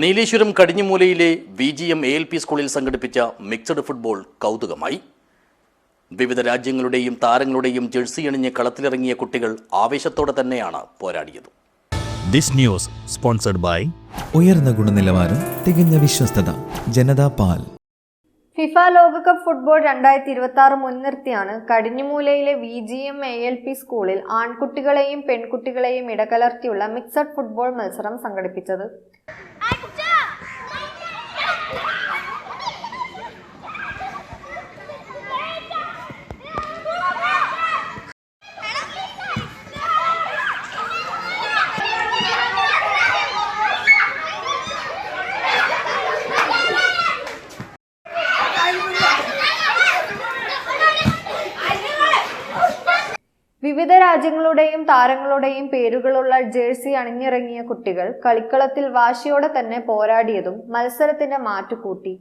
Nileshwaram കടിഞ്ഞുമൂലയിലെ VGM ALP സ്കൂളിൽ സംഘടിപ്പിച്ച mixed football കൗതുകമായി. വിവിധ രാജ്യങ്ങളുടെയും താരങ്ങളുടെയും ജേഴ്സി അണിഞ്ഞ് കളത്തിലിറങ്ങിയ കുട്ടികൾ ആവേശത്തോടെ തന്നെയാണ് പോരാടിയത്. ദിസ് ന്യൂസ് സ്പോൺസർഡ് ബൈ ഉയർന്ന ഗുണനിലവാരം, തികഞ്ഞ വിശ്വസ്തത, ജനതാ പാൽ. ഫിഫ ലോകകപ്പ് ഫുട്ബോൾ 2026 മുൻനിർത്തിയാണ് കടിഞ്ഞുമൂലയിലെ VGM ALP സ്കൂളിൽ ആൺകുട്ടികളെയും പെൺകുട്ടികളെയും ഇടകലർത്തിയുള്ള മിക്സഡ് ഫുട്ബോൾ മത്സരം സംഘടിപ്പിച്ചത്. വിവിധ രാജ്യങ്ങളുടെയും താരങ്ങളുടെയും പേരുകളുള്ള ജേഴ്സി അണിഞ്ഞിറങ്ങിയ കുട്ടികൾ കളിക്കളത്തിൽ വാശിയോടെ തന്നെ പോരാടിയതും മത്സരത്തിന്റെ മാറ്റുകൂട്ടി.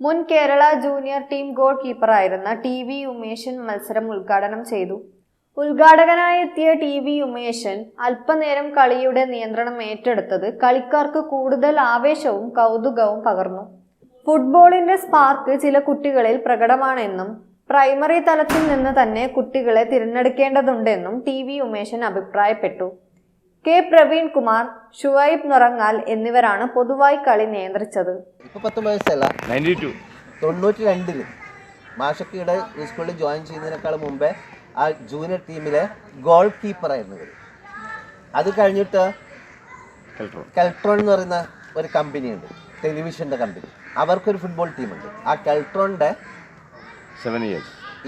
മുൻ കേരള ജൂനിയർ ടീം ഗോൾ കീപ്പറായിരുന്ന TV ഉമേശൻ മത്സരം ഉദ്ഘാടനം ചെയ്തു. ഉദ്ഘാടകനായി എത്തിയ TV ഉമേശൻ അല്പനേരം കളിയുടെ നിയന്ത്രണം ഏറ്റെടുത്തത് കളിക്കാർക്ക് കൂടുതൽ ആവേശവും കൗതുകവും പകർന്നു. ഫുട്ബോളിന്റെ സ്പാർക്ക് ചില കുട്ടികളിൽ പ്രകടമാണെന്നും പ്രൈമറി തലത്തിൽ നിന്ന് തന്നെ കുട്ടികളെ തിരഞ്ഞെടുക്കേണ്ടതുണ്ടെന്നും TV ഉമേശൻ അഭിപ്രായപ്പെട്ടു. K പ്രവീൺ കുമാർ, ഷുവൈബ് നിറങ്ങാൽ എന്നിവരാണ് പൊതുവായി കളി നിയന്ത്രിച്ചത്. 19 വയസ്സല്ല, 92 മാഷക്കിയുടെ സ്കൂളിൽ ജോയിൻ ചെയ്യുന്നതിനേക്കാൾ മുമ്പേ ആ ജൂനിയർ ടീമിലെ ഗോൾ കീപ്പറായിരുന്നു. അത് കഴിഞ്ഞിട്ട് കെൽട്രോൺ എന്ന് പറയുന്ന ഒരു കമ്പനിയുണ്ട്, ടെലിവിഷൻ്റെ കമ്പനി. അവർക്കൊരു ഫുട്ബോൾ ടീമുണ്ട്. ആ കെൽട്രോണിൻ്റെ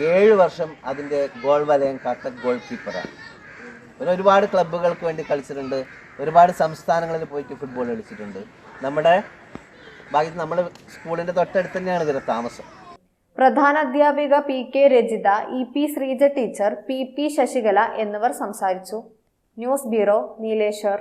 7 വർഷം അതിൻ്റെ ഗോൾ വലയം കാത്ത ഗോൾ കീപ്പറാണ്. ഒരുപാട് ക്ലബ്ബുകൾക്ക് വേണ്ടി കളിച്ചിട്ടുണ്ട്, ഒരുപാട് സംസ്ഥാനങ്ങളിൽ പോയിട്ട് ഫുട്ബോൾ കളിച്ചിട്ടുണ്ട്. നമ്മുടെ സ്കൂളിൻ്റെ തൊട്ടടുത്ത് തന്നെയാണ് ഇവരുടെ താമസം. പ്രധാന അധ്യാപിക PK Rajitha, EP Sreeja teacher, PP Sasikala എന്നിവർ സംസാരിച്ചു. News bureau, Nileshwar.